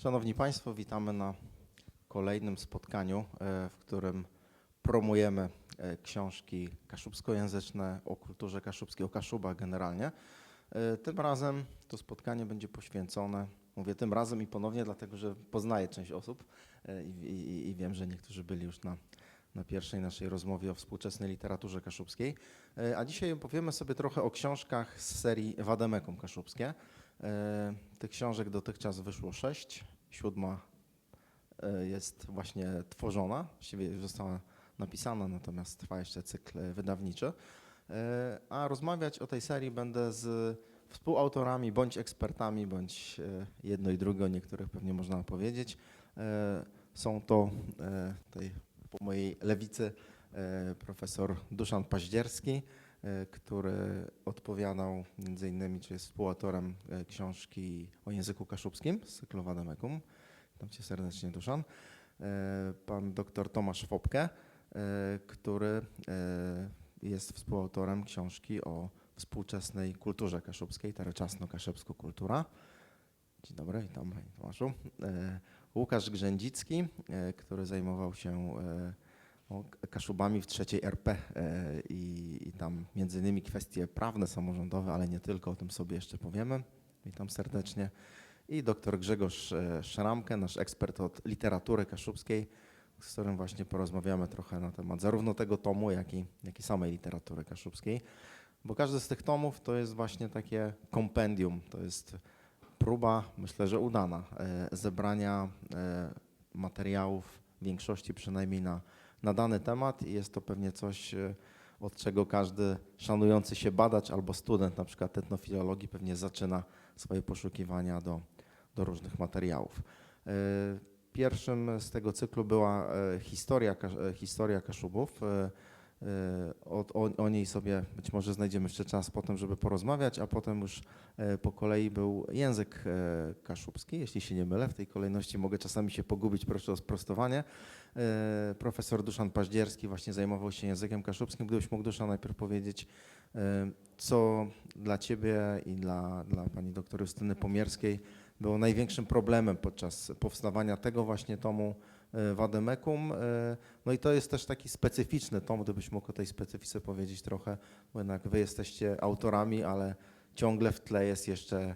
Szanowni Państwo, witamy na kolejnym spotkaniu, w którym promujemy książki kaszubskojęzyczne o kulturze kaszubskiej, o Kaszubach generalnie. Tym razem to spotkanie będzie poświęcone, mówię tym razem i ponownie, dlatego że poznaję część osób i wiem, że niektórzy byli już na pierwszej naszej rozmowie o współczesnej literaturze kaszubskiej. A dzisiaj opowiemy sobie trochę o książkach z serii Wademekum Kaszubskie. Tych książek dotychczas wyszło 6, 7 jest właśnie tworzona, właściwie już została napisana, natomiast trwa jeszcze cykl wydawniczy. A rozmawiać o tej serii będę z współautorami, bądź ekspertami, bądź jedno i drugie, o niektórych pewnie można powiedzieć. Są to tutaj po mojej lewicy profesor Duszan Paździerski, który odpowiadał między innymi, czy jest współautorem książki o języku kaszubskim z cyklu Wademekum. Witam cię serdecznie, Duszan. Pan dr Tomasz Fopke, który jest współautorem książki o współczesnej kulturze kaszubskiej, Tareczasno-Kaszebsko kultura. Dzień dobry, witam panie Tomaszu. Łukasz Grzędzicki, który zajmował się Kaszubami w III RP i tam między innymi kwestie prawne, samorządowe, ale nie tylko, o tym sobie jeszcze powiemy. Witam serdecznie. I dr Grzegorz Szramkę, nasz ekspert od literatury kaszubskiej, z którym właśnie porozmawiamy trochę na temat zarówno tego tomu, jak i samej literatury kaszubskiej, bo każdy z tych tomów to jest właśnie takie kompendium, to jest próba, myślę, że udana, zebrania materiałów, w większości przynajmniej na dany temat i jest to pewnie coś, od czego każdy szanujący się badacz albo student na przykład etnofilologii pewnie zaczyna swoje poszukiwania do różnych materiałów. Pierwszym z tego cyklu była historia Kaszubów. O niej sobie być może znajdziemy jeszcze czas potem, żeby porozmawiać, a potem już po kolei był język kaszubski, jeśli się nie mylę. W tej kolejności mogę czasami się pogubić, proszę o sprostowanie. Profesor Duszan Paździerski właśnie zajmował się językiem kaszubskim. Gdybyś mógł, Duszan, najpierw powiedzieć, co dla ciebie i dla pani doktor Justyny Pomierskiej było największym problemem podczas powstawania tego właśnie tomu Wademekum. No i to jest też taki specyficzny tom, gdybyś mógł o tej specyfice powiedzieć trochę, bo jednak wy jesteście autorami, ale ciągle w tle jest jeszcze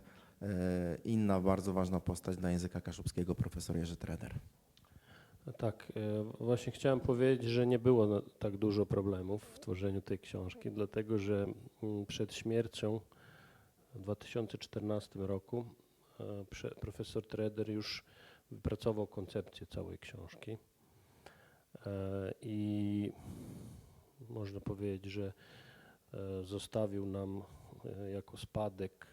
inna bardzo ważna postać dla języka kaszubskiego, profesor Jerzy Treder. Tak, właśnie chciałem powiedzieć, że nie było tak dużo problemów w tworzeniu tej książki, dlatego że przed śmiercią w 2014 roku profesor Treder już wypracował koncepcję całej książki i można powiedzieć, że zostawił nam jako spadek,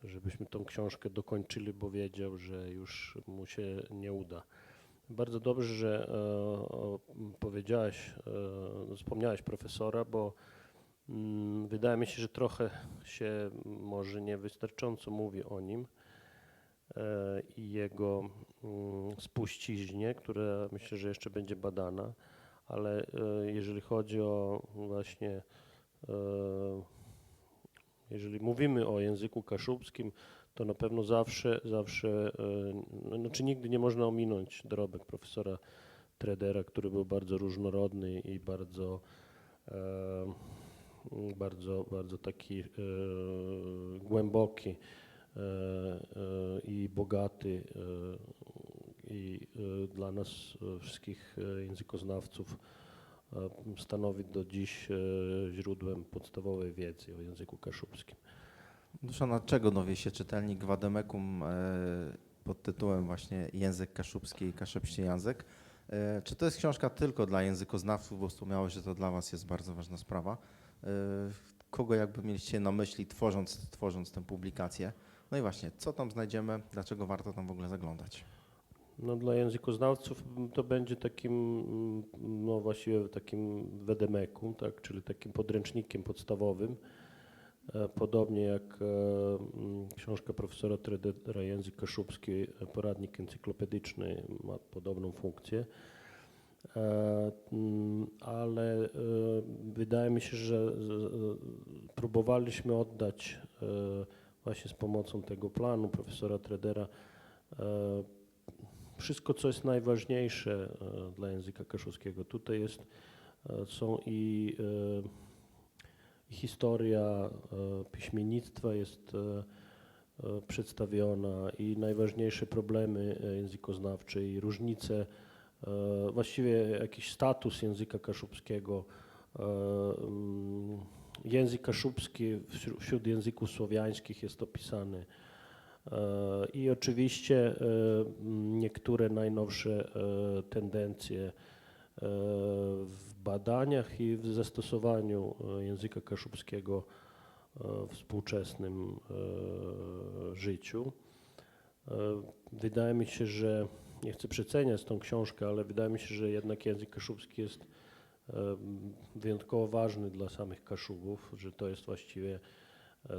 żebyśmy tą książkę dokończyli, bo wiedział, że już mu się nie uda. Bardzo dobrze, że wspomniałeś profesora, bo wydaje mi się, że trochę się może niewystarczająco mówi o nim i jego spuściźnie, która myślę, że jeszcze będzie badana, ale jeżeli chodzi o właśnie, jeżeli mówimy o języku kaszubskim, to na pewno zawsze, znaczy nigdy nie można ominąć dorobek profesora Tredera, który był bardzo różnorodny i bardzo taki głęboki i bogaty i dla nas wszystkich językoznawców stanowi do dziś źródłem podstawowej wiedzy o języku kaszubskim. Duszan, a czego dowie się czytelnik Wademekum pod tytułem właśnie Język kaszubski i kaszebski język? Czy to jest książka tylko dla językoznawców, bo wspomniałeś, że to dla was jest bardzo ważna sprawa. Kogo jakby mieliście na myśli tworząc tę publikację? No i właśnie, co tam znajdziemy, dlaczego warto tam w ogóle zaglądać? No, dla językoznawców to będzie takim, no właściwie takim wedemekum, tak, czyli takim podręcznikiem podstawowym. Podobnie jak książka profesora Tredera Język kaszubski, poradnik encyklopedyczny ma podobną funkcję. Ale wydaje mi się, że próbowaliśmy oddać właśnie z pomocą tego planu profesora Tredera Wszystko, co jest najważniejsze dla języka kaszubskiego. Tutaj są i historia piśmiennictwa jest przedstawiona i najważniejsze problemy językoznawcze i różnice, właściwie jakiś status języka kaszubskiego. Język kaszubski wśród języków słowiańskich jest opisany. I oczywiście niektóre najnowsze tendencje w badaniach i w zastosowaniu języka kaszubskiego w współczesnym życiu. Wydaje mi się, że nie chcę przeceniać tą książkę, ale wydaje mi się, że jednak język kaszubski jest wyjątkowo ważny dla samych Kaszubów, że to jest właściwie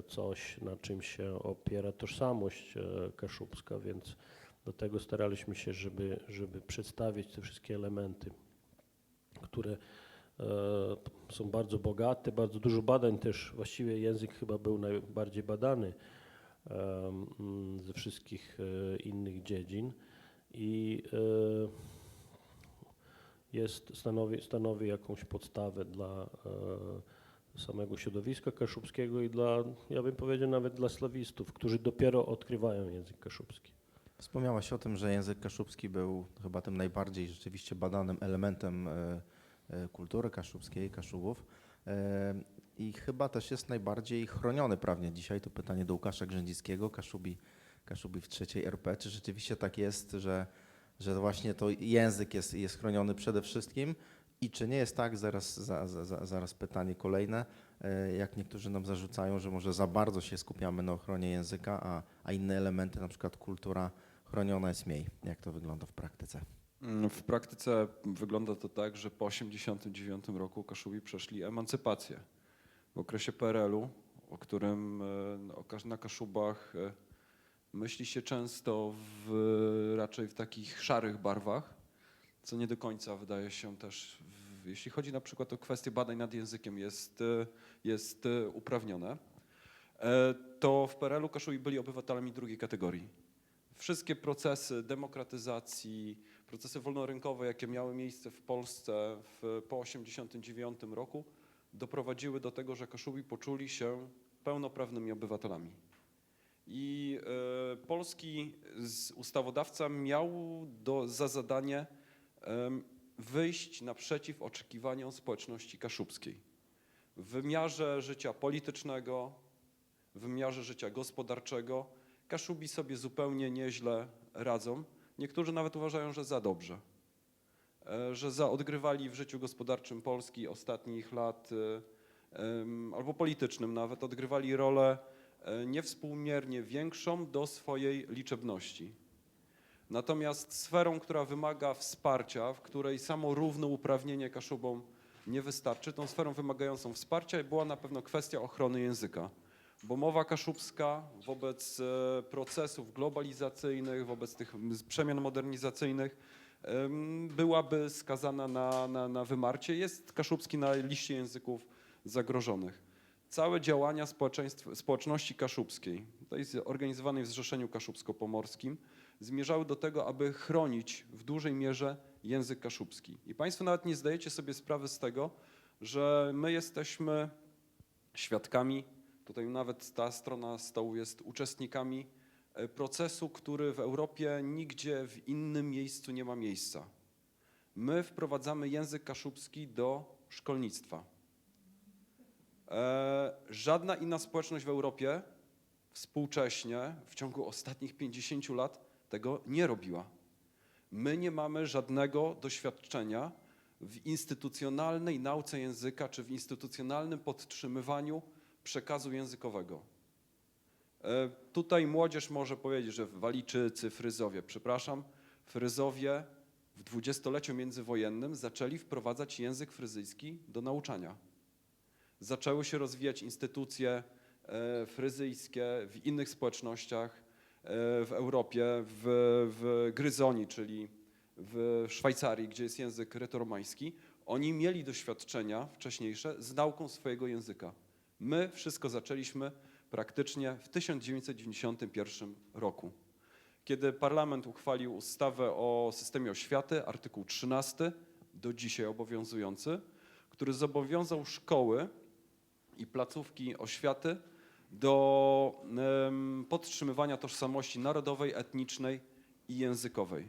coś, na czym się opiera tożsamość kaszubska, więc do tego staraliśmy się, żeby przedstawić te wszystkie elementy, które są bardzo bogate, bardzo dużo badań też, właściwie język chyba był najbardziej badany ze wszystkich innych dziedzin i stanowi jakąś podstawę dla samego środowiska kaszubskiego i ja bym powiedział, nawet dla slawistów, którzy dopiero odkrywają język kaszubski. Wspomniałaś o tym, że język kaszubski był chyba tym najbardziej rzeczywiście badanym elementem kultury kaszubskiej, Kaszubów i chyba też jest najbardziej chroniony prawnie. Dzisiaj to pytanie do Łukasza Grzędzickiego, Kaszubi w III RP. Czy rzeczywiście tak jest, że właśnie to język jest chroniony przede wszystkim i czy nie jest tak, zaraz pytanie kolejne, jak niektórzy nam zarzucają, że może za bardzo się skupiamy na ochronie języka, a inne elementy, na przykład kultura, chroniona jest mniej. Jak to wygląda w praktyce? W praktyce wygląda to tak, że po 1989 roku Kaszubi przeszli emancypację. W okresie PRL-u, o którym na Kaszubach myśli się często raczej w takich szarych barwach, co nie do końca wydaje się też, jeśli chodzi na przykład o kwestię badań nad językiem, jest uprawnione. To w PRL-u Kaszubi byli obywatelami drugiej kategorii. Wszystkie procesy demokratyzacji, procesy wolnorynkowe, jakie miały miejsce w Polsce po 1989 roku, doprowadziły do tego, że Kaszubi poczuli się pełnoprawnymi obywatelami. I polski ustawodawca miał za zadanie wyjść naprzeciw oczekiwaniom społeczności kaszubskiej w wymiarze życia politycznego, w wymiarze życia gospodarczego. Kaszubi sobie zupełnie nieźle radzą. Niektórzy nawet uważają, że za dobrze, że odgrywali w życiu gospodarczym Polski ostatnich lat, albo politycznym nawet, odgrywali rolę niewspółmiernie większą do swojej liczebności. Natomiast sferą, która wymaga wsparcia, w której samo równouprawnienie Kaszubom nie wystarczy, tą sferą wymagającą wsparcia była na pewno kwestia ochrony języka. Bo mowa kaszubska wobec procesów globalizacyjnych, wobec tych przemian modernizacyjnych byłaby skazana na wymarcie. Jest kaszubski na liście języków zagrożonych. Całe działania społeczności kaszubskiej, tej zorganizowanej w Zrzeszeniu Kaszubsko-Pomorskim, zmierzały do tego, aby chronić w dużej mierze język kaszubski. I Państwo nawet nie zdajecie sobie sprawy z tego, że my jesteśmy świadkami, tutaj nawet ta strona stołu jest uczestnikami procesu, który w Europie nigdzie w innym miejscu nie ma miejsca. My wprowadzamy język kaszubski do szkolnictwa. Żadna inna społeczność w Europie współcześnie w ciągu ostatnich 50 lat tego nie robiła. My nie mamy żadnego doświadczenia w instytucjonalnej nauce języka czy w instytucjonalnym podtrzymywaniu przekazu językowego. Tutaj młodzież może powiedzieć, że Walijczycy, Fryzowie, przepraszam, Fryzowie w dwudziestoleciu międzywojennym zaczęli wprowadzać język fryzyjski do nauczania. Zaczęły się rozwijać instytucje fryzyjskie w innych społecznościach w Europie, w Gryzonii, czyli w Szwajcarii, gdzie jest język rytoromański. Oni mieli doświadczenia wcześniejsze z nauką swojego języka. My wszystko zaczęliśmy praktycznie w 1991 roku, kiedy parlament uchwalił ustawę o systemie oświaty, artykuł 13, do dzisiaj obowiązujący, który zobowiązał szkoły i placówki oświaty do podtrzymywania tożsamości narodowej, etnicznej i językowej.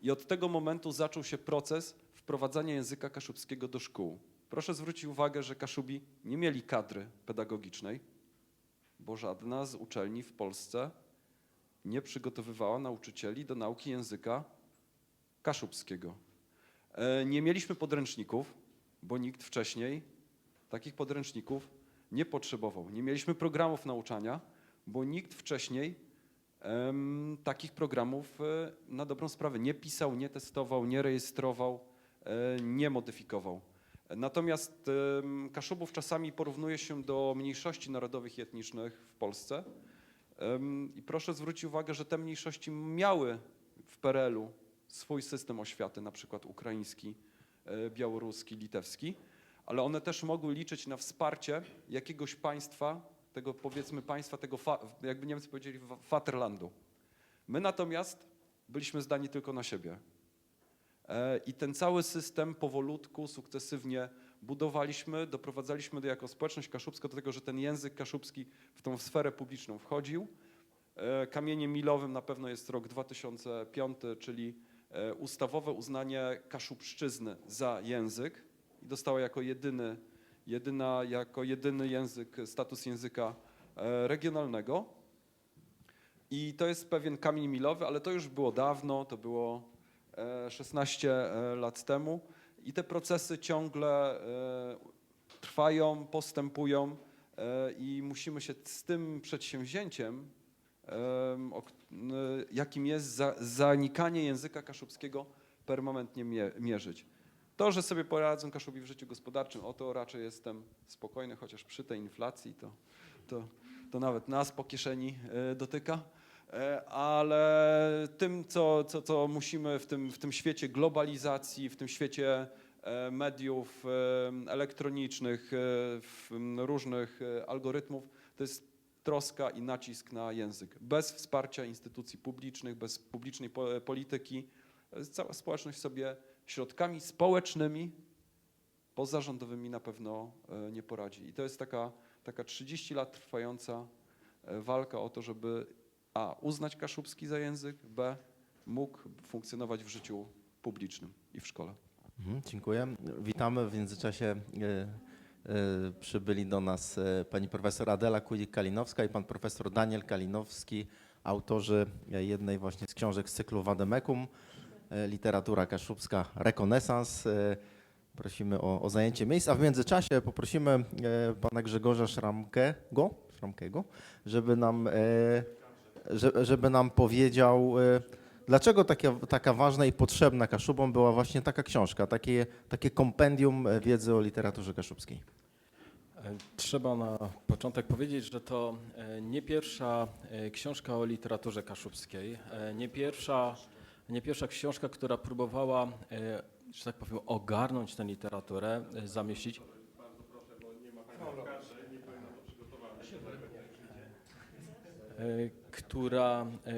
I od tego momentu zaczął się proces wprowadzania języka kaszubskiego do szkół. Proszę zwrócić uwagę, że Kaszubi nie mieli kadry pedagogicznej, bo żadna z uczelni w Polsce nie przygotowywała nauczycieli do nauki języka kaszubskiego. Nie mieliśmy podręczników, bo nikt wcześniej takich podręczników nie potrzebował. Nie mieliśmy programów nauczania, bo nikt wcześniej takich programów na dobrą sprawę nie pisał, nie testował, nie rejestrował, nie modyfikował. Natomiast Kaszubów czasami porównuje się do mniejszości narodowych i etnicznych w Polsce. I proszę zwrócić uwagę, że te mniejszości miały w PRL-u swój system oświaty, na przykład ukraiński, białoruski, litewski, ale one też mogły liczyć na wsparcie jakiegoś państwa, tego powiedzmy państwa, tego jakby Niemcy powiedzieli Vaterlandu. My natomiast byliśmy zdani tylko na siebie. I ten cały system powolutku, sukcesywnie budowaliśmy, doprowadzaliśmy jako społeczność kaszubska do tego, że ten język kaszubski w tą sferę publiczną wchodził. Kamieniem milowym na pewno jest rok 2005, czyli ustawowe uznanie kaszubszczyzny za język i dostała jako jedyny język status języka regionalnego. I to jest pewien kamień milowy, ale to już było dawno, to było 16 lat temu i te procesy ciągle trwają, postępują i musimy się z tym przedsięwzięciem, jakim jest zanikanie języka kaszubskiego, permanentnie mierzyć. To, że sobie poradzą Kaszubi w życiu gospodarczym, o to raczej jestem spokojny, chociaż przy tej inflacji to nawet nas po kieszeni dotyka. Ale tym, co musimy w tym świecie globalizacji, w tym świecie mediów elektronicznych, różnych algorytmów, to jest troska i nacisk na język. Bez wsparcia instytucji publicznych, bez publicznej polityki, cała społeczność sobie środkami społecznymi, pozarządowymi na pewno nie poradzi. I to jest taka 30 lat trwająca walka o to, żeby a. uznać kaszubski za język, b. mógł funkcjonować w życiu publicznym i w szkole. Dziękuję. Witamy. W międzyczasie przybyli do nas pani profesor Adela Kulik-Kalinowska i pan profesor Daniel Kalinowski, autorzy jednej właśnie z książek z cyklu Vademecum, literatura kaszubska Rekonesans. Prosimy o zajęcie miejsc, a w międzyczasie poprosimy pana Grzegorza Szramkego, żeby nam powiedział, dlaczego taka ważna i potrzebna Kaszubom była właśnie taka książka, takie kompendium wiedzy o literaturze kaszubskiej. Trzeba na początek powiedzieć, że to nie pierwsza książka o literaturze kaszubskiej, nie pierwsza książka, która próbowała, że tak powiem, ogarnąć tę literaturę, zamieścić.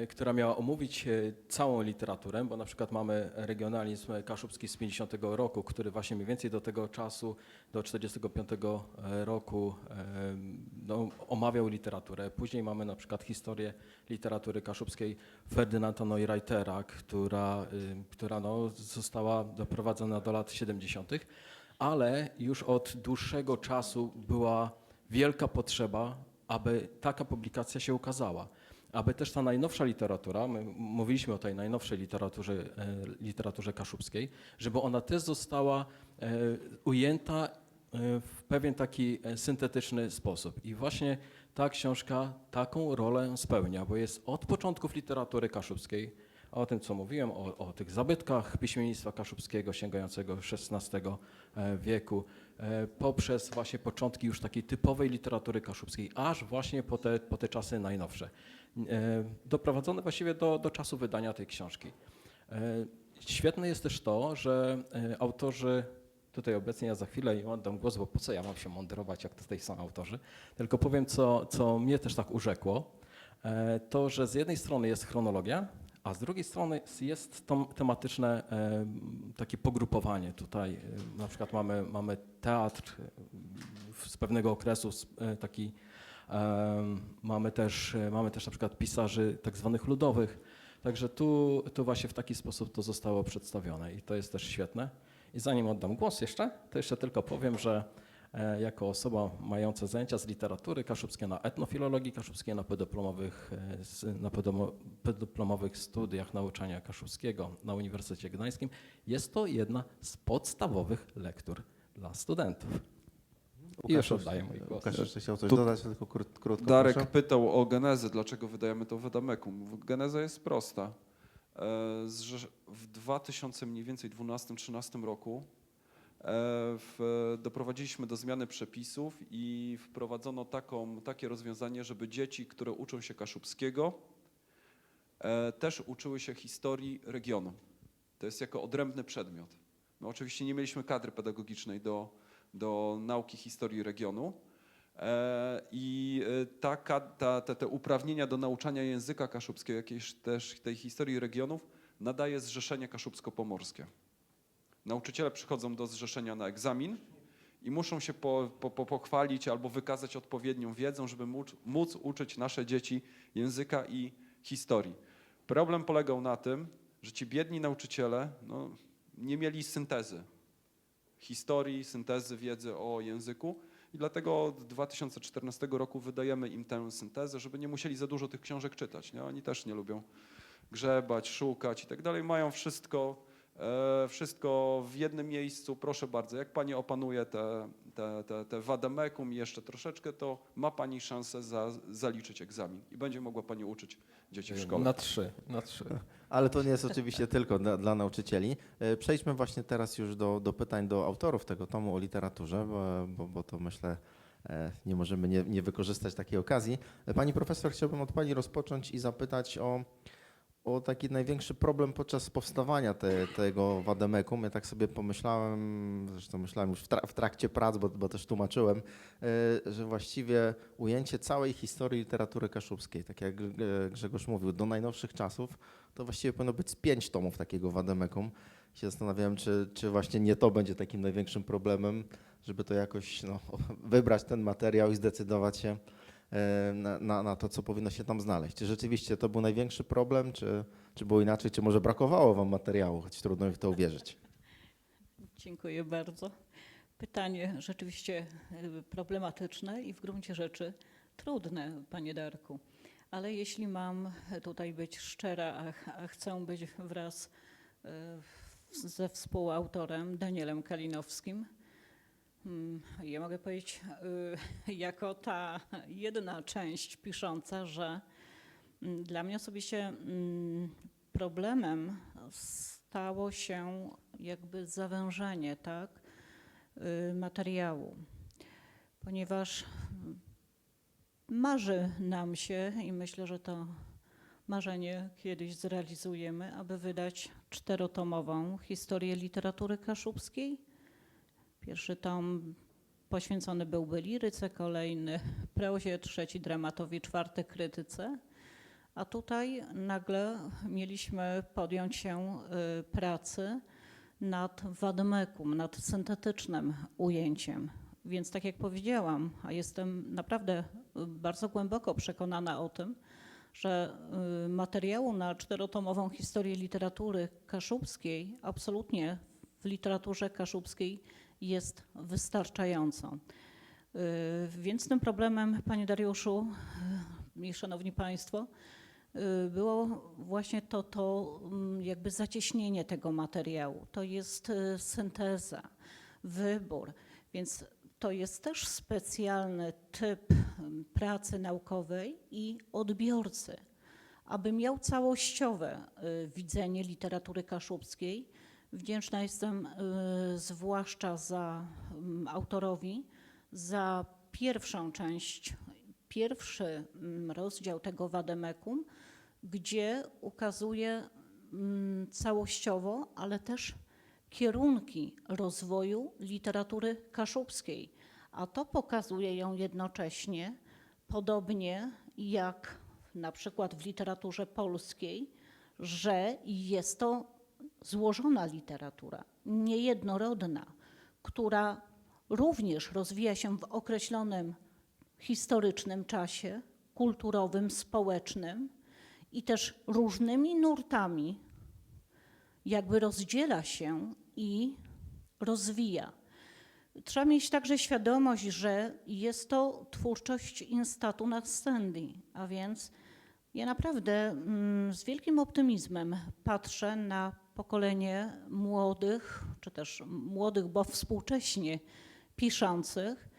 Która miała omówić całą literaturę, bo na przykład mamy regionalizm kaszubski z 50 roku, który właśnie mniej więcej do tego czasu, do 45 roku omawiał literaturę. Później mamy na przykład historię literatury kaszubskiej Ferdynanda Neureitera, która została doprowadzona do lat 70., ale już od dłuższego czasu była wielka potrzeba, aby taka publikacja się ukazała, aby też ta najnowsza literatura, my mówiliśmy o tej najnowszej literaturze kaszubskiej, żeby ona też została ujęta w pewien taki syntetyczny sposób. I właśnie ta książka taką rolę spełnia, bo jest od początków literatury kaszubskiej, o tym, co mówiłem, o tych zabytkach piśmiennictwa kaszubskiego sięgającego XVI wieku, poprzez właśnie początki już takiej typowej literatury kaszubskiej, aż właśnie po te czasy najnowsze. Doprowadzone właściwie do czasu wydania tej książki. Świetne jest też to, że autorzy, tutaj obecnie ja za chwilę im oddam głos, bo po co ja mam się mądrować, jak tutaj są autorzy, tylko powiem, co mnie też tak urzekło. to, że z jednej strony jest chronologia, a z drugiej strony jest to tematyczne takie pogrupowanie. Tutaj na przykład mamy teatr z pewnego okresu, taki, mamy też na przykład pisarzy tak zwanych ludowych. Także tu właśnie w taki sposób to zostało przedstawione i to jest też świetne. I zanim oddam głos jeszcze, to jeszcze tylko powiem, że jako osoba mająca zajęcia z literatury kaszubskiej na etnofilologii kaszubskiej, na podyplomowych studiach nauczania kaszubskiego na Uniwersytecie Gdańskim, jest to jedna z podstawowych lektur dla studentów. I już oddaję mój głos. Łukasz jeszcze chciał coś Tu- dodać, tylko krótko Darek proszę. pytał o genezę, dlaczego wydajemy to Wedemekum. Geneza jest prosta. W 2000 mniej więcej 12-13 roku doprowadziliśmy do zmiany przepisów i wprowadzono takie rozwiązanie, żeby dzieci, które uczą się kaszubskiego, też uczyły się historii regionu. To jest jako odrębny przedmiot. My oczywiście nie mieliśmy kadry pedagogicznej do nauki historii regionu i te uprawnienia do nauczania języka kaszubskiego, jakieś też tej historii regionów, nadaje Zrzeszenie Kaszubsko-Pomorskie. Nauczyciele przychodzą do zrzeszenia na egzamin i muszą się pochwalić albo wykazać odpowiednią wiedzą, żeby móc uczyć nasze dzieci języka i historii. Problem polegał na tym, że ci biedni nauczyciele nie mieli syntezy historii, syntezy wiedzy o języku i dlatego od 2014 roku wydajemy im tę syntezę, żeby nie musieli za dużo tych książek czytać. Nie? Oni też nie lubią grzebać, szukać i tak dalej. Mają wszystko w jednym miejscu. Proszę bardzo, jak pani opanuje te Wademekum i jeszcze troszeczkę, to ma pani szansę zaliczyć egzamin i będzie mogła pani uczyć dzieci w szkole. Na trzy. Ale to nie jest oczywiście tylko dla nauczycieli. Przejdźmy właśnie teraz już do pytań do autorów tego tomu o literaturze, bo to myślę nie możemy nie wykorzystać takiej okazji. Pani profesor, chciałbym od pani rozpocząć i zapytać o taki największy problem podczas powstawania tego Wademekum. Ja tak sobie pomyślałem, zresztą myślałem już w trakcie prac, bo też tłumaczyłem, że właściwie ujęcie całej historii literatury kaszubskiej, tak jak Grzegorz mówił, do najnowszych czasów, to właściwie powinno być z 5 tomów takiego Wademekum. Się zastanawiałem, czy właśnie nie to będzie takim największym problemem, żeby to jakoś wybrać ten materiał i zdecydować się na to, co powinno się tam znaleźć. Czy rzeczywiście to był największy problem, czy było inaczej, czy może brakowało wam materiału, choć trudno mi w to uwierzyć? Dziękuję bardzo. Pytanie rzeczywiście problematyczne i w gruncie rzeczy trudne, panie Darku. Ale jeśli mam tutaj być szczera, a chcę być wraz ze współautorem Danielem Kalinowskim, ja mogę powiedzieć jako ta jedna część pisząca, że dla mnie osobiście problemem stało się jakby zawężenie, tak, materiału, ponieważ marzy nam się i myślę, że to marzenie kiedyś zrealizujemy, aby wydać 4-tomową historię literatury kaszubskiej. Pierwszy tom poświęcony byłby liryce, kolejny prozie, trzeci dramatowi, czwarty krytyce. A tutaj nagle mieliśmy podjąć się pracy nad Wademekum, nad syntetycznym ujęciem. Więc tak jak powiedziałam, a jestem naprawdę bardzo głęboko przekonana o tym, że materiału na 4-tomową historię literatury kaszubskiej absolutnie w literaturze kaszubskiej jest wystarczająco. Więc tym problemem, panie Dariuszu i szanowni państwo, było właśnie to jakby zacieśnienie tego materiału. To jest synteza, wybór, więc to jest też specjalny typ pracy naukowej i odbiorcy, aby miał całościowe widzenie literatury kaszubskiej. Wdzięczna jestem zwłaszcza autorowi za pierwszą część, pierwszy rozdział tego Wademekum, gdzie ukazuje całościowo, ale też kierunki rozwoju literatury kaszubskiej, a to pokazuje ją jednocześnie, podobnie jak na przykład w literaturze polskiej, że jest to złożona literatura, niejednorodna, która również rozwija się w określonym historycznym czasie, kulturowym, społecznym i też różnymi nurtami jakby rozdziela się i rozwija. Trzeba mieć także świadomość, że jest to twórczość instatu nascendi, a więc ja naprawdę z wielkim optymizmem patrzę na pokolenie młodych, czy też młodych, bo współcześnie piszących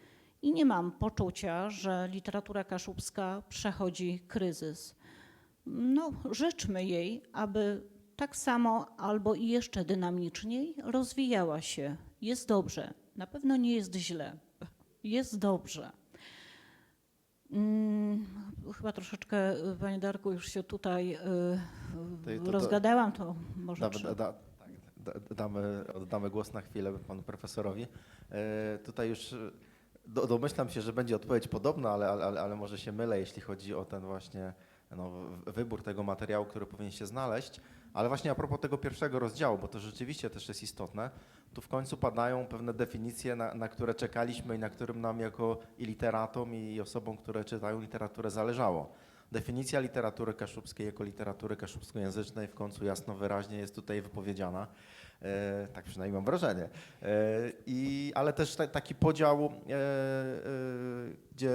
i nie mam poczucia, że literatura kaszubska przechodzi kryzys. No, życzmy jej, aby tak samo albo i jeszcze dynamiczniej rozwijała się. Jest dobrze, na pewno nie jest źle, jest dobrze. Chyba troszeczkę, panie Darku, już się tutaj rozgadałam, to może Oddamy głos na chwilę panu profesorowi. Tutaj już domyślam się, że będzie odpowiedź podobna, ale może się mylę, jeśli chodzi o ten właśnie wybór tego materiału, który powinien się znaleźć. Ale właśnie a propos tego pierwszego rozdziału, bo to rzeczywiście też jest istotne, tu w końcu padają pewne definicje, na które czekaliśmy i na którym nam jako i literatom, i osobom, które czytają literaturę, zależało. Definicja literatury kaszubskiej jako literatury kaszubskojęzycznej w końcu jasno, wyraźnie jest tutaj wypowiedziana. Tak przynajmniej mam wrażenie. Ale też taki podział,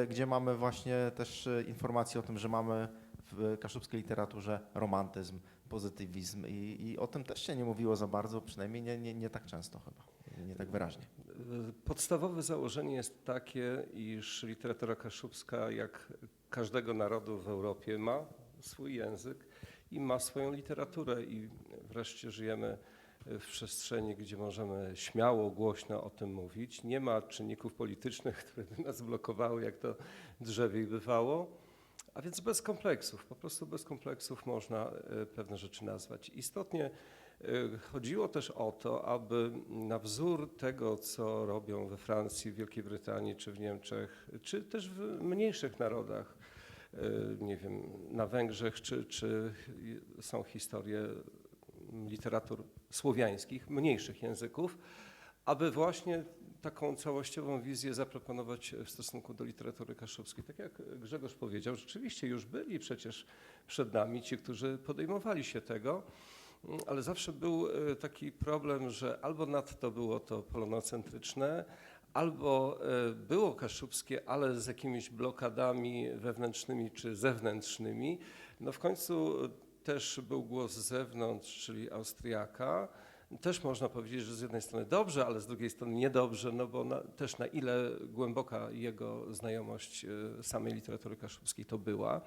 gdzie mamy właśnie też informacje o tym, że mamy w kaszubskiej literaturze romantyzm, pozytywizm i o tym też się nie mówiło za bardzo, przynajmniej nie tak często chyba, nie tak wyraźnie. Podstawowe założenie jest takie, iż literatura kaszubska, jak każdego narodu w Europie, ma swój język i ma swoją literaturę i wreszcie żyjemy w przestrzeni, gdzie możemy śmiało, głośno o tym mówić. Nie ma czynników politycznych, które by nas blokowały, jak to drzewiej bywało. A więc bez kompleksów, po prostu bez kompleksów można pewne rzeczy nazwać. Istotnie chodziło też o to, aby na wzór tego, co robią we Francji, w Wielkiej Brytanii czy w Niemczech, czy też w mniejszych narodach, nie wiem, na Węgrzech, czy są historie literatur słowiańskich, mniejszych języków, aby właśnie taką całościową wizję zaproponować w stosunku do literatury kaszubskiej. Tak jak Grzegorz powiedział, rzeczywiście już byli przecież przed nami ci, którzy podejmowali się tego, ale zawsze był taki problem, że albo nadto było to polonocentryczne, albo było kaszubskie, ale z jakimiś blokadami wewnętrznymi czy zewnętrznymi. No w końcu też był głos z zewnątrz, czyli Austriaka. Też można powiedzieć, że z jednej strony dobrze, ale z drugiej strony niedobrze, no bo też na ile głęboka jego znajomość samej literatury kaszubskiej to była,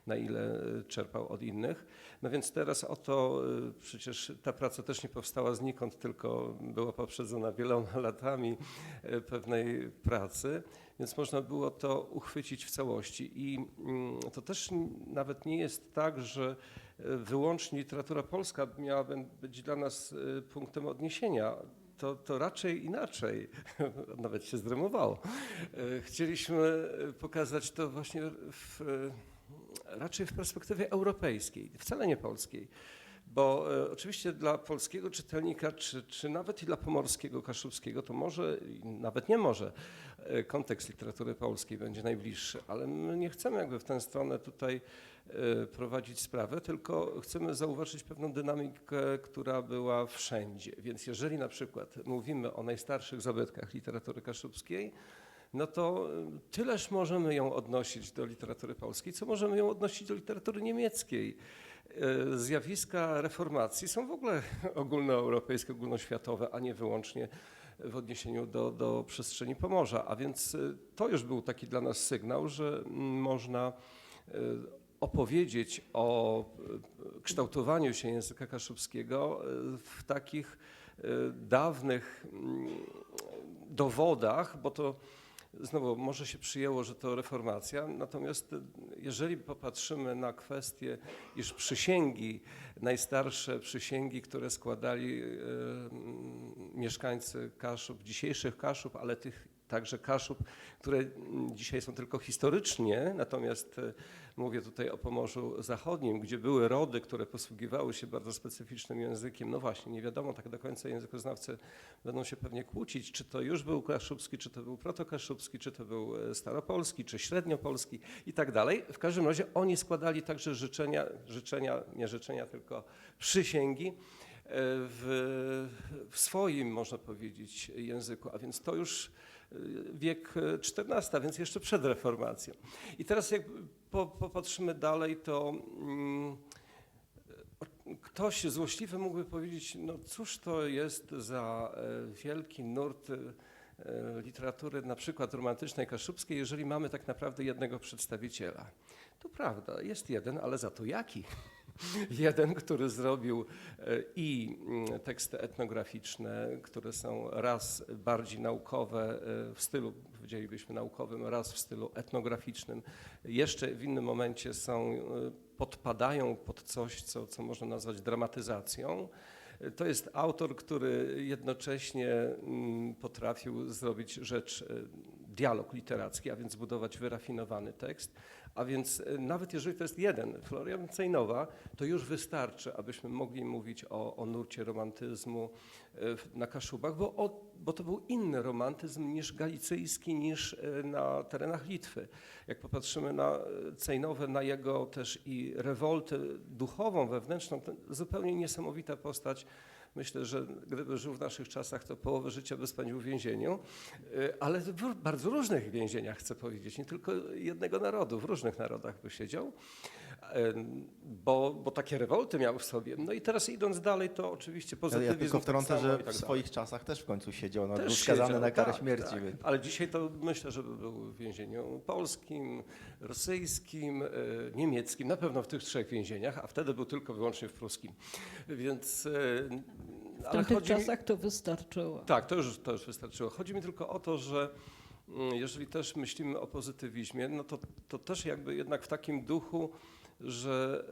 na ile czerpał od innych. No więc teraz oto przecież ta praca też nie powstała znikąd, tylko była poprzedzona wieloma latami pewnej pracy, więc można było to uchwycić w całości. I to też nawet nie jest tak, że wyłącznie literatura polska miałaby być dla nas punktem odniesienia. To raczej inaczej, nawet się zrymowało. Chcieliśmy pokazać to właśnie raczej w perspektywie europejskiej, wcale nie polskiej. Bo oczywiście dla polskiego czytelnika, czy nawet i dla pomorskiego, kaszubskiego, to może, nawet nie może, kontekst literatury polskiej będzie najbliższy, ale my nie chcemy jakby w tę stronę tutaj prowadzić sprawę, tylko chcemy zauważyć pewną dynamikę, która była wszędzie. Więc jeżeli na przykład mówimy o najstarszych zabytkach literatury kaszubskiej, no to tyleż możemy ją odnosić do literatury polskiej, co możemy ją odnosić do literatury niemieckiej. Zjawiska reformacji są w ogóle ogólnoeuropejskie, ogólnoświatowe, a nie wyłącznie w odniesieniu do przestrzeni Pomorza. A więc to już był taki dla nas sygnał, że można opowiedzieć o kształtowaniu się języka kaszubskiego w takich dawnych dowodach, bo to znowu może się przyjęło, że to reformacja, natomiast jeżeli popatrzymy na kwestię, iż przysięgi, najstarsze przysięgi, które składali mieszkańcy Kaszub, dzisiejszych Kaszub, ale tych także Kaszub, które dzisiaj są tylko historycznie, natomiast mówię tutaj o Pomorzu Zachodnim, gdzie były rody, które posługiwały się bardzo specyficznym językiem. No właśnie, nie wiadomo tak do końca, językoznawcy będą się pewnie kłócić, czy to już był kaszubski, czy to był protokaszubski, czy to był staropolski, czy średniopolski i tak dalej. W każdym razie oni składali także nie życzenia, tylko przysięgi w swoim, można powiedzieć, języku, a więc to już wiek XIV, a więc jeszcze przed reformacją. I teraz jak popatrzymy dalej, to ktoś złośliwy mógłby powiedzieć, no cóż to jest za wielki nurt literatury, na przykład romantycznej kaszubskiej, jeżeli mamy tak naprawdę jednego przedstawiciela. To prawda, jest jeden, ale za to jaki? Jeden, który zrobił i teksty etnograficzne, które są raz bardziej naukowe w stylu, powiedzielibyśmy, naukowym, raz w stylu etnograficznym. Jeszcze w innym momencie podpadają pod coś, co można nazwać dramatyzacją. To jest autor, który jednocześnie potrafił zrobić dialog literacki, a więc zbudować wyrafinowany tekst. A więc nawet jeżeli to jest jeden, Florian Cejnowa, to już wystarczy, abyśmy mogli mówić o nurcie romantyzmu na Kaszubach, bo to był inny romantyzm niż galicyjski, niż na terenach Litwy. Jak popatrzymy na Cejnowę, na jego też i rewoltę duchową, wewnętrzną, to zupełnie niesamowita postać. Myślę, że gdyby żył w naszych czasach, to połowę życia by spędził w więzieniu, ale w bardzo różnych więzieniach, chcę powiedzieć, nie tylko jednego narodu, w różnych narodach by siedział, bo takie rewolty miał w sobie. No i teraz idąc dalej, to oczywiście pozytywizm. Ja tylko wtrącę, że tak w swoich czasach też w końcu siedział, też był skazany siedział, na karę tak, śmierci. tak. Więc. Ale dzisiaj to myślę, że był w więzieniu polskim, rosyjskim, niemieckim, na pewno w tych 3 więzieniach, a wtedy był tylko wyłącznie w pruskim. Więc... W tamtych czasach to wystarczyło. Tak, to już wystarczyło. Chodzi mi tylko o to, że jeżeli też myślimy o pozytywizmie, no to też jakby jednak w takim duchu, że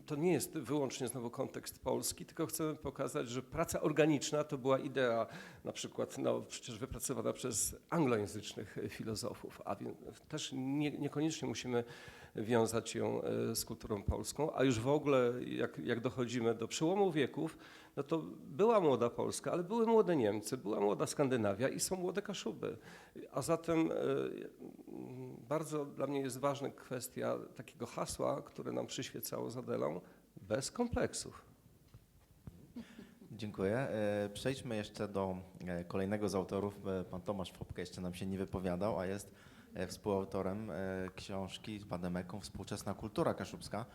to nie jest wyłącznie znowu kontekst polski, tylko chcemy pokazać, że praca organiczna to była idea na przykład przecież wypracowana przez anglojęzycznych filozofów, a więc też niekoniecznie musimy wiązać ją z kulturą polską, a już w ogóle jak dochodzimy do przełomu wieków, no to była młoda Polska, ale były młode Niemcy, była młoda Skandynawia i są młode Kaszuby. A zatem bardzo dla mnie jest ważna kwestia takiego hasła, które nam przyświecało z Adelą, bez kompleksów. Dziękuję. Przejdźmy jeszcze do kolejnego z autorów. Pan Tomasz Fopka jeszcze nam się nie wypowiadał, a jest współautorem książki z Wademeką Współczesna kultura kaszubska.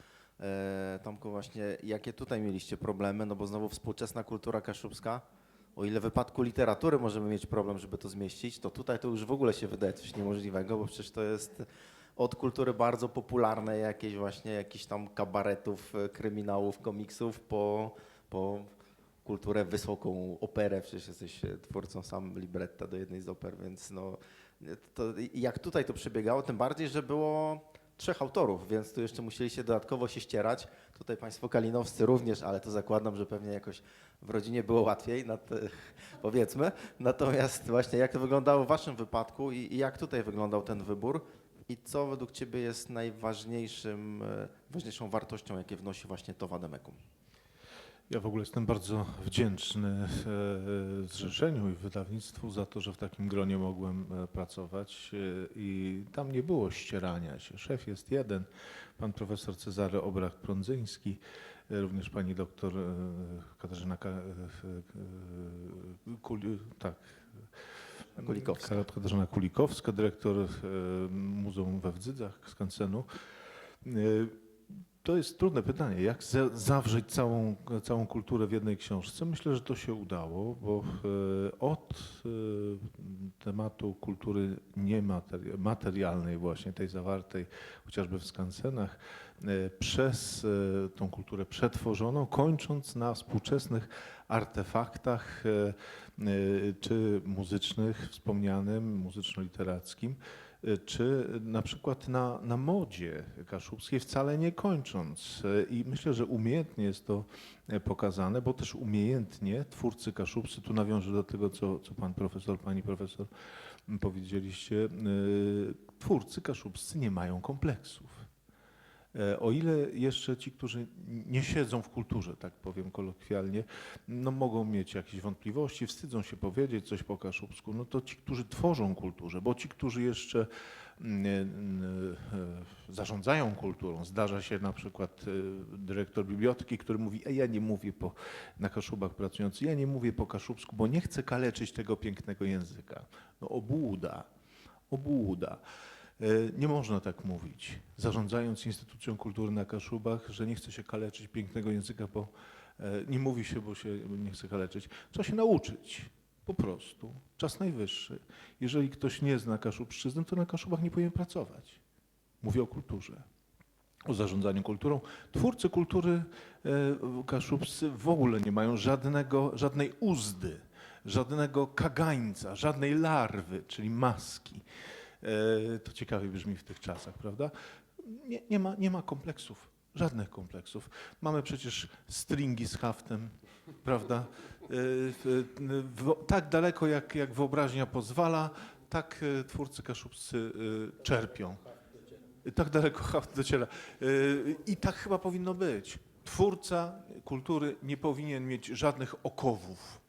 Tomku, właśnie jakie tutaj mieliście problemy, no bo znowu współczesna kultura kaszubska, o ile w wypadku literatury możemy mieć problem, żeby to zmieścić, to tutaj to już w ogóle się wydaje coś niemożliwego, bo przecież to jest od kultury bardzo popularnej, jakichś tam kabaretów, kryminałów, komiksów, po kulturę wysoką, operę, przecież jesteś twórcą sam libretta do jednej z oper, więc no, to jak tutaj to przebiegało, tym bardziej, że było 3 autorów, więc tu jeszcze musieli się dodatkowo się ścierać. Tutaj państwo kalinowscy również, ale to zakładam, że pewnie jakoś w rodzinie było łatwiej, powiedzmy. Natomiast właśnie jak to wyglądało w waszym wypadku i jak tutaj wyglądał ten wybór i co według ciebie jest ważniejszą wartością, jakie wnosi właśnie to Wademekum? Ja w ogóle jestem bardzo wdzięczny zrzeszeniu i wydawnictwu za to, że w takim gronie mogłem pracować i tam nie było ścierania się. Szef jest jeden, pan profesor Cezary Obrach-Prądzyński, również pani doktor Katarzyna Katarzyna Kulikowska, dyrektor Muzeum we Wdzydzach, Skansenu. To jest trudne pytanie, jak zawrzeć całą kulturę w jednej książce. Myślę, że to się udało, bo od tematu kultury materialnej właśnie, tej zawartej chociażby w skansenach, przez tą kulturę przetworzoną, kończąc na współczesnych artefaktach czy muzycznych, wspomnianym, muzyczno-literackim. czy na przykład na modzie kaszubskiej, wcale nie kończąc. I myślę, że umiejętnie jest to pokazane, bo też umiejętnie twórcy kaszubscy, tu nawiążę do tego, co pan profesor, pani profesor powiedzieliście, twórcy kaszubscy nie mają kompleksów. O ile jeszcze ci, którzy nie siedzą w kulturze, tak powiem kolokwialnie, no mogą mieć jakieś wątpliwości, wstydzą się powiedzieć coś po kaszubsku, no to ci, którzy tworzą kulturę, bo ci, którzy jeszcze zarządzają kulturą, zdarza się na przykład dyrektor biblioteki, który mówi, ja nie mówię na Kaszubach pracujący, ja nie mówię po kaszubsku, bo nie chcę kaleczyć tego pięknego języka. No obłuda, obłuda. Nie można tak mówić, zarządzając instytucją kultury na Kaszubach, że nie chce się kaleczyć pięknego języka, bo nie mówi się, bo się nie chce kaleczyć. Trzeba się nauczyć, po prostu. Czas najwyższy. Jeżeli ktoś nie zna kaszubszczyzny, to na Kaszubach nie powinien pracować. Mówię o kulturze, o zarządzaniu kulturą. Twórcy kultury kaszubscy w ogóle nie mają żadnej uzdy, żadnego kagańca, żadnej larwy, czyli maski. To ciekawie brzmi w tych czasach, prawda? Nie ma kompleksów, żadnych kompleksów. Mamy przecież stringi z haftem, prawda? Tak daleko jak wyobraźnia pozwala, tak twórcy kaszubscy czerpią. Tak daleko haft dociera. I tak chyba powinno być. Twórca kultury nie powinien mieć żadnych okowów.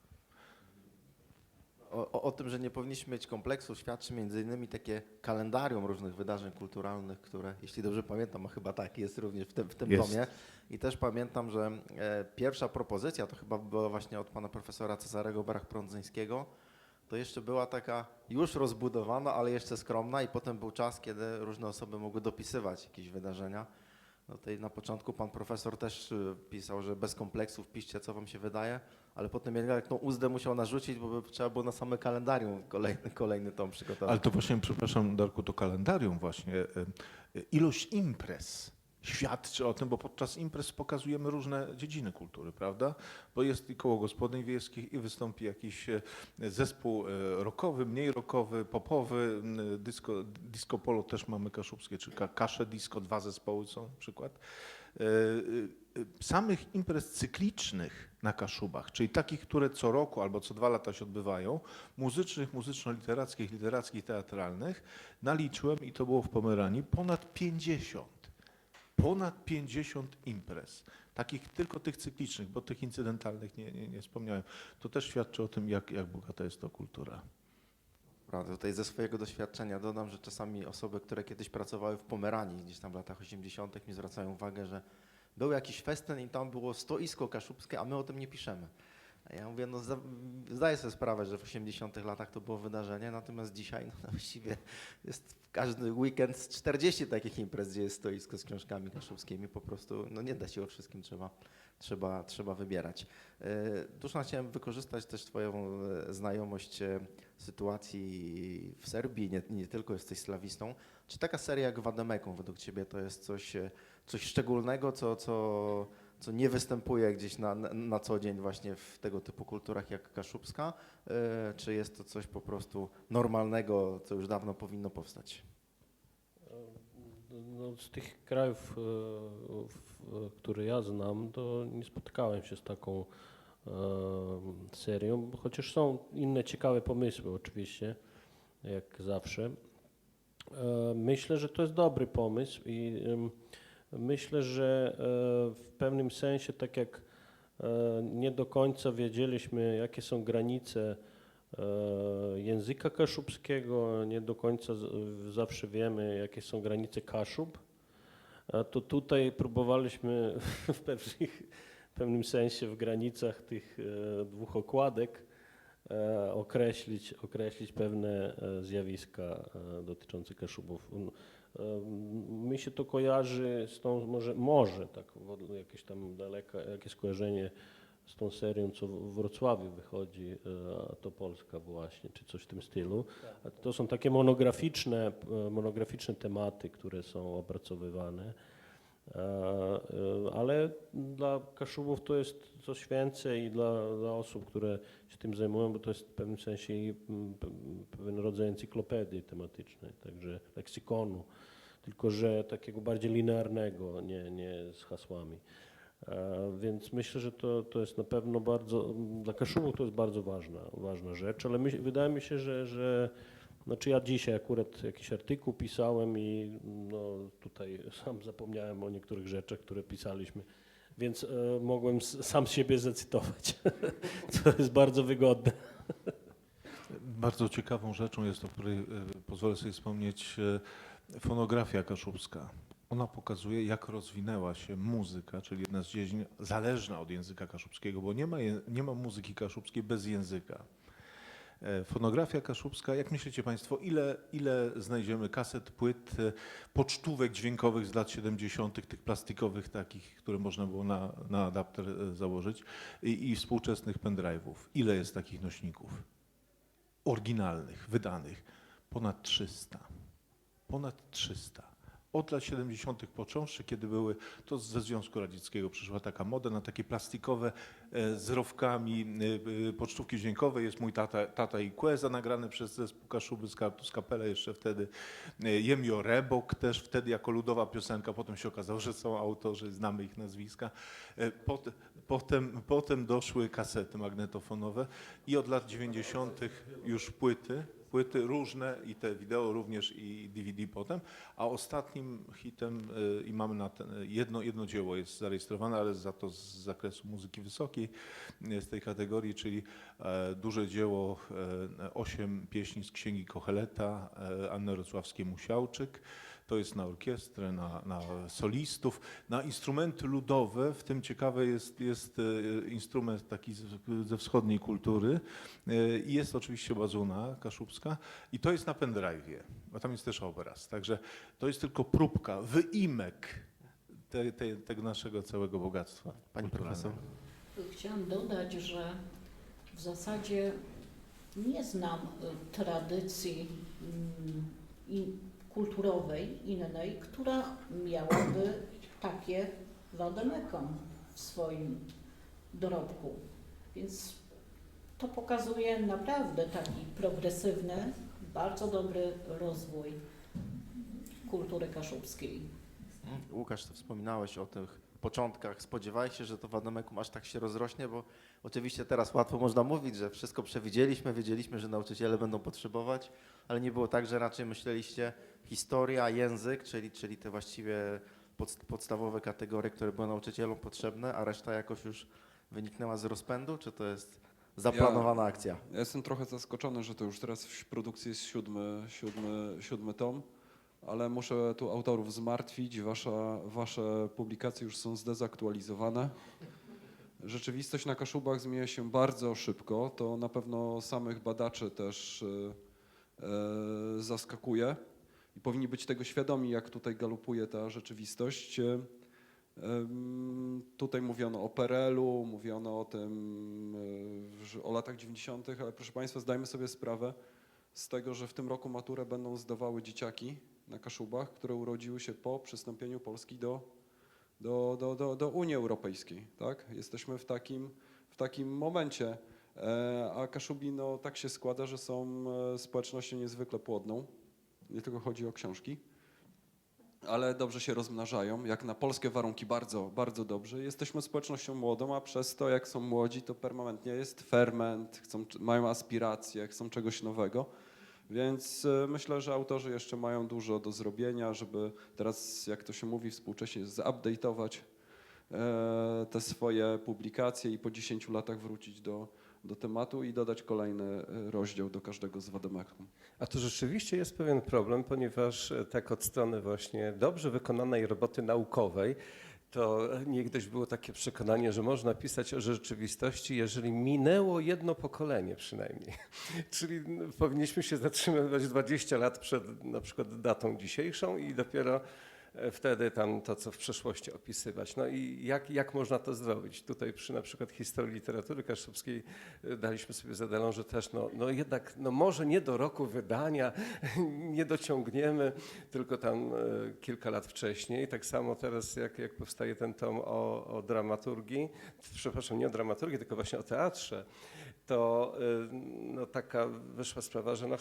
O tym, że nie powinniśmy mieć kompleksów, świadczy między innymi takie kalendarium różnych wydarzeń kulturalnych, które, jeśli dobrze pamiętam, a chyba tak jest również w tym Jest. tomie. I też pamiętam, że pierwsza propozycja to chyba była właśnie od pana profesora Cezarego Brach-Prądzyńskiego. To jeszcze była taka już rozbudowana, ale jeszcze skromna i potem był czas, kiedy różne osoby mogły dopisywać jakieś wydarzenia. No tutaj na początku pan profesor też pisał, że bez kompleksów piszcie, co wam się wydaje, ale potem jednak tą uzdę musiał narzucić, bo by trzeba było na same kalendarium kolejny tom przygotować. Ale to właśnie, przepraszam Darku, to kalendarium właśnie, ilość imprez świadczy o tym, bo podczas imprez pokazujemy różne dziedziny kultury, prawda? Bo jest i koło gospodyń wiejskich i wystąpi jakiś zespół rockowy, mniej rockowy, popowy, disco polo też mamy kaszubskie, czy kasze disco, 2 zespoły są na przykład. Samych imprez cyklicznych na Kaszubach, czyli takich, które co roku albo co 2 lata się odbywają, muzycznych, muzyczno-literackich, literackich, teatralnych, naliczyłem i to było w Pomeranii ponad 50. Ponad 50 imprez, takich tylko tych cyklicznych, bo tych incydentalnych nie wspomniałem. To też świadczy o tym, jak bogata jest to kultura. Prawda, tutaj ze swojego doświadczenia dodam, że czasami osoby, które kiedyś pracowały w Pomeranii, gdzieś tam w latach 80. mi zwracają uwagę, że był jakiś festyn i tam było stoisko kaszubskie, a my o tym nie piszemy. A ja mówię, no zdaję sobie sprawę, że w 80. latach to było wydarzenie, natomiast dzisiaj no, właściwie jest każdy weekend z 40 takich imprez, gdzie jest stoisko z książkami kaszubskimi, po prostu no nie da się o wszystkim, trzeba wybierać. Duszan, chciałem wykorzystać też twoją znajomość sytuacji w Serbii, nie tylko jesteś slawistą. Czy taka seria jak Wademekum według ciebie to jest coś szczególnego, co nie występuje gdzieś na co dzień właśnie w tego typu kulturach jak kaszubska, czy jest to coś po prostu normalnego, co już dawno powinno powstać? No, z tych krajów, które ja znam, to nie spotkałem się z taką serią, chociaż są inne ciekawe pomysły oczywiście, jak zawsze. Myślę, że to jest dobry pomysł i myślę, że w pewnym sensie, tak jak nie do końca wiedzieliśmy, jakie są granice języka kaszubskiego, nie do końca zawsze wiemy, jakie są granice Kaszub, to tutaj próbowaliśmy w pewnym sensie w granicach tych 2 okładek określić pewne zjawiska dotyczące Kaszubów. Mi się to kojarzy z tą, może tak jakieś tam daleka, jakieś skojarzenie z tą serią, co w Wrocławiu wychodzi, a to Polska właśnie, czy coś w tym stylu. To są takie monograficzne tematy, które są opracowywane. Ale dla Kaszubów to jest coś więcej i dla osób, które się tym zajmują, bo to jest w pewnym sensie i pewien rodzaj encyklopedii tematycznej, także leksykonu, tylko że takiego bardziej linearnego, nie z hasłami. Więc myślę, że to jest na pewno bardzo, dla Kaszubów to jest bardzo ważna rzecz, ale wydaje mi się, że znaczy ja dzisiaj akurat jakiś artykuł pisałem i no tutaj sam zapomniałem o niektórych rzeczach, które pisaliśmy, więc mogłem sam siebie zacytować, co jest bardzo wygodne. Bardzo ciekawą rzeczą jest, o której pozwolę sobie wspomnieć, fonografia kaszubska. Ona pokazuje, jak rozwinęła się muzyka, czyli jedna z dziedzin zależna od języka kaszubskiego, bo nie ma muzyki kaszubskiej bez języka. Fonografia kaszubska, jak myślicie Państwo, ile znajdziemy kaset, płyt, pocztówek dźwiękowych z lat 70., tych plastikowych takich, które można było na adapter założyć i współczesnych pendrive'ów? Ile jest takich nośników oryginalnych, wydanych? Ponad 300. Ponad 300. Od lat 70. począwszy, kiedy były, to ze Związku Radzieckiego przyszła taka moda na takie plastikowe z rowkami pocztówki dźwiękowe. Jest mój tata i Queza nagrany przez zespół Kaszuby z Kartus Kapelle jeszcze wtedy. Jemio Rebok też wtedy jako ludowa piosenka. Potem się okazało, że są autorzy, znamy ich nazwiska. Potem doszły kasety magnetofonowe i od lat 90. już płyty różne i te wideo również i DVD potem, a ostatnim hitem i mamy na ten, jedno dzieło jest zarejestrowane, ale za to z zakresu muzyki wysokiej z tej kategorii, czyli duże dzieło 8 pieśni z Księgi Kocheleta Anny Rocławskiej-Musiałczyk. To jest na orkiestrę, na solistów, na instrumenty ludowe. W tym ciekawy jest instrument taki ze wschodniej kultury i jest oczywiście bazuna kaszubska i to jest na pendrive'ie, bo tam jest też obraz. Także to jest tylko próbka, wyimek tego naszego całego bogactwa. Pani profesor? Chciałam dodać, że w zasadzie nie znam tradycji kulturowej innej, która miałaby takie wademekom w swoim dorobku. Więc to pokazuje naprawdę taki progresywny, bardzo dobry rozwój kultury kaszubskiej. Łukasz, ty wspominałeś o tych początkach. Spodziewałeś się, że to wademekum aż tak się rozrośnie, bo oczywiście teraz łatwo można mówić, że wszystko przewidzieliśmy, wiedzieliśmy, że nauczyciele będą potrzebować, ale nie było tak, że raczej myśleliście historia, język, czyli te właściwie podstawowe kategorie, które były nauczycielom potrzebne, a reszta jakoś już wyniknęła z rozpędu, czy to jest zaplanowana akcja? Ja jestem trochę zaskoczony, że to już teraz w produkcji jest siódmy tom, ale muszę tu autorów zmartwić. Wasze publikacje już są zdezaktualizowane. Rzeczywistość na Kaszubach zmienia się bardzo szybko. To na pewno samych badaczy też zaskakuje i powinni być tego świadomi, jak tutaj galopuje ta rzeczywistość. Tutaj mówiono o PRL-u, mówiono o tym, o latach 90., ale proszę Państwa, zdajmy sobie sprawę z tego, że w tym roku maturę będą zdawały dzieciaki na Kaszubach, które urodziły się po przystąpieniu Polski do Unii Europejskiej. Tak? Jesteśmy w takim momencie, a Kaszubi, no, tak się składa, że są społecznością niezwykle płodną. Nie tylko chodzi o książki, ale dobrze się rozmnażają, jak na polskie warunki bardzo, bardzo dobrze. Jesteśmy społecznością młodą, a przez to, jak są młodzi, to permanentnie jest ferment, mają aspiracje, chcą czegoś nowego. Więc myślę, że autorzy jeszcze mają dużo do zrobienia, żeby teraz, jak to się mówi współcześnie, zupdate'ować te swoje publikacje i po 10 latach wrócić do tematu i dodać kolejny rozdział do każdego z wademekum. A to rzeczywiście jest pewien problem, ponieważ tak od strony właśnie dobrze wykonanej roboty naukowej, to niegdyś było takie przekonanie, że można pisać o rzeczywistości, jeżeli minęło jedno pokolenie przynajmniej. Czyli powinniśmy się zatrzymywać 20 lat przed na przykład datą dzisiejszą i dopiero wtedy tam to, co w przeszłości opisywać. No i jak można to zrobić? Tutaj przy na przykład historii literatury kaszubskiej daliśmy sobie zadanie, że też no jednak no może nie do roku wydania nie dociągniemy, tylko tam kilka lat wcześniej. Tak samo teraz jak powstaje ten tom o dramaturgii, przepraszam, nie o dramaturgii, tylko właśnie o teatrze, to no, taka wyszła sprawa, że no,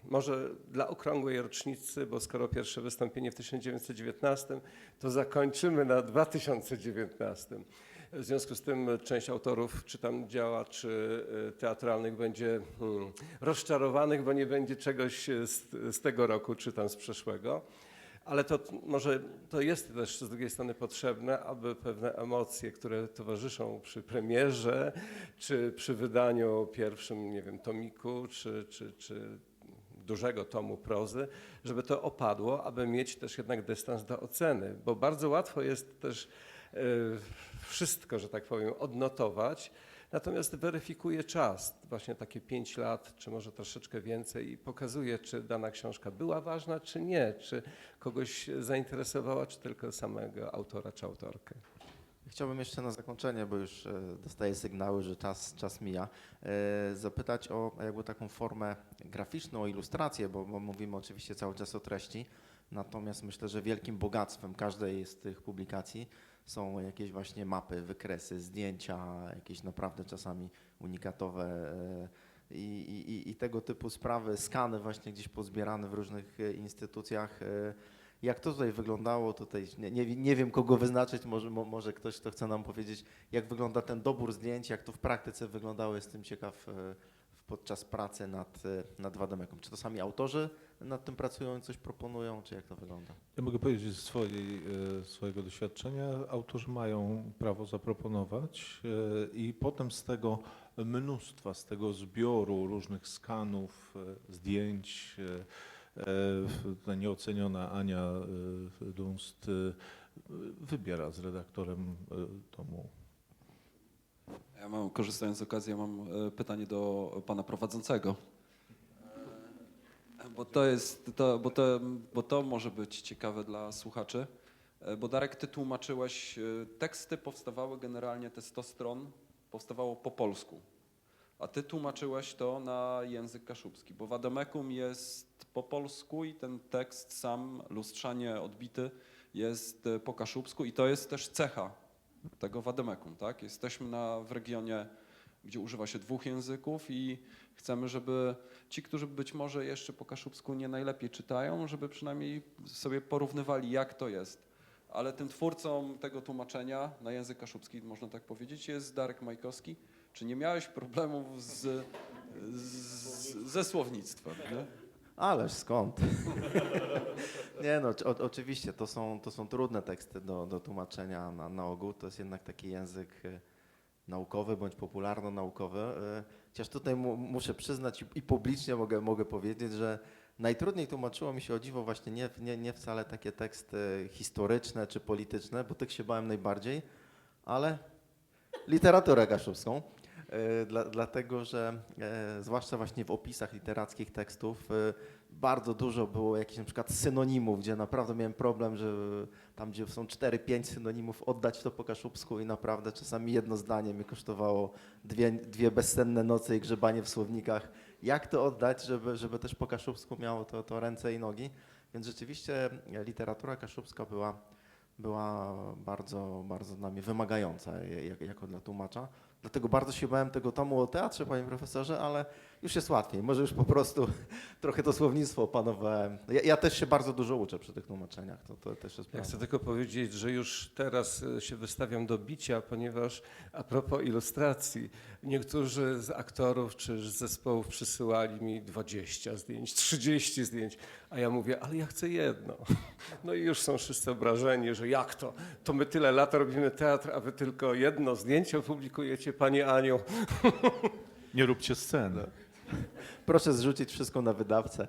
może dla okrągłej rocznicy, bo skoro pierwsze wystąpienie w 1919, to zakończymy na 2019. W związku z tym część autorów, czy tam działaczy teatralnych będzie rozczarowanych, bo nie będzie czegoś z tego roku, czy tam z przeszłego. Ale to może to jest też z drugiej strony potrzebne, aby pewne emocje, które towarzyszą przy premierze, czy przy wydaniu pierwszym, nie wiem, tomiku, czy dużego tomu prozy, żeby to opadło, aby mieć też jednak dystans do oceny, bo bardzo łatwo jest też wszystko, że tak powiem, odnotować, natomiast weryfikuje czas, właśnie takie 5 lat, czy może troszeczkę więcej i pokazuje, czy dana książka była ważna, czy nie, czy kogoś zainteresowała, czy tylko samego autora, czy autorkę. Chciałbym jeszcze na zakończenie, bo już dostaję sygnały, że czas mija, zapytać o jakby taką formę graficzną, o ilustrację, bo mówimy oczywiście cały czas o treści, natomiast myślę, że wielkim bogactwem każdej z tych publikacji są jakieś właśnie mapy, wykresy, zdjęcia, jakieś naprawdę czasami unikatowe i tego typu sprawy, skany właśnie gdzieś pozbierane w różnych instytucjach. Jak to tutaj wyglądało? Tutaj nie wiem, kogo wyznaczyć, może ktoś, kto chce nam powiedzieć, jak wygląda ten dobór zdjęć, jak to w praktyce wyglądało, jestem ciekaw podczas pracy nad Wademeką. Czy to sami autorzy nad tym pracują i coś proponują, czy jak to wygląda? Ja mogę powiedzieć ze swojego doświadczenia, autorzy mają prawo zaproponować i potem z tego mnóstwa, z tego zbioru różnych skanów, zdjęć, ta nieoceniona Ania Dunst wybiera z redaktorem tomu. Korzystając z okazji, mam pytanie do pana prowadzącego. Bo to może być ciekawe dla słuchaczy. Bo Darek, ty tłumaczyłeś, teksty powstawały generalnie, te 100 stron powstawało po polsku. A ty tłumaczyłeś to na język kaszubski, bo Wademekum jest po polsku i ten tekst sam, lustrzanie odbity, jest po kaszubsku i to jest też cecha tego Wademekum, tak? Jesteśmy w regionie, gdzie używa się 2 języków i chcemy, żeby ci, którzy być może jeszcze po kaszubsku nie najlepiej czytają, żeby przynajmniej sobie porównywali, jak to jest. Ale tym twórcą tego tłumaczenia na język kaszubski, można tak powiedzieć, jest Darek Majkowski. Czy nie miałeś problemów ze słownictwem? Nie? Ależ skąd? Nie no, oczywiście to są trudne teksty do tłumaczenia na ogół. To jest jednak taki język naukowy bądź popularno-naukowy. Chociaż tutaj muszę przyznać i publicznie mogę powiedzieć, że najtrudniej tłumaczyło mi się o dziwo właśnie nie wcale takie teksty historyczne czy polityczne, bo tych się bałem najbardziej, ale literaturę kaszubską. Dlatego, że zwłaszcza właśnie w opisach literackich tekstów bardzo dużo było jakichś na przykład synonimów, gdzie naprawdę miałem problem, że tam, gdzie są 4-5 synonimów, oddać to po kaszubsku i naprawdę czasami jedno zdanie mi kosztowało dwie bezsenne noce i grzebanie w słownikach. Jak to oddać, żeby też po kaszubsku miało to ręce i nogi? Więc rzeczywiście literatura kaszubska była bardzo, bardzo dla mnie wymagająca jako dla tłumacza. Dlatego bardzo się bałem tego tomu o teatrze, panie profesorze, ale już jest łatwiej. Może już po prostu trochę to słownictwo opanowałem. Ja też się bardzo dużo uczę przy tych tłumaczeniach. To też jest Ja prawda. chcę tylko powiedzieć, że już teraz się wystawiam do bicia, ponieważ a propos ilustracji, niektórzy z aktorów czy z zespołów przysyłali mi 20 zdjęć, 30 zdjęć, a ja mówię, ale ja chcę jedno. No i już są wszyscy obrażeni, że jak to? To my tyle lat robimy teatr, a wy tylko jedno zdjęcie opublikujecie, Pani Aniu. Nie róbcie sceny. Proszę zrzucić wszystko na wydawcę.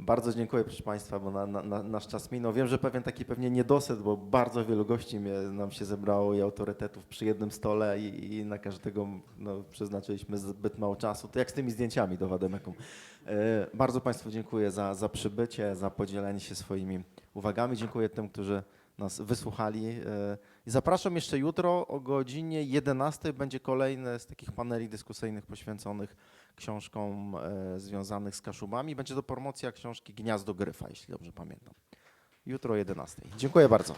Bardzo dziękuję, proszę Państwa, bo nasz czas minął. Wiem, że pewnie niedosyt, bo bardzo wielu gości nam się zebrało i autorytetów przy jednym stole i na każdego przeznaczyliśmy zbyt mało czasu. To jak z tymi zdjęciami do Wademekum. Bardzo Państwu dziękuję za przybycie, za podzielenie się swoimi uwagami. Dziękuję tym, którzy nas wysłuchali. I zapraszam jeszcze jutro o godzinie 11 będzie kolejny z takich paneli dyskusyjnych poświęconych książkom związanych z Kaszubami. Będzie to promocja książki Gniazdo Gryfa, jeśli dobrze pamiętam. Jutro o 11. Dziękuję bardzo.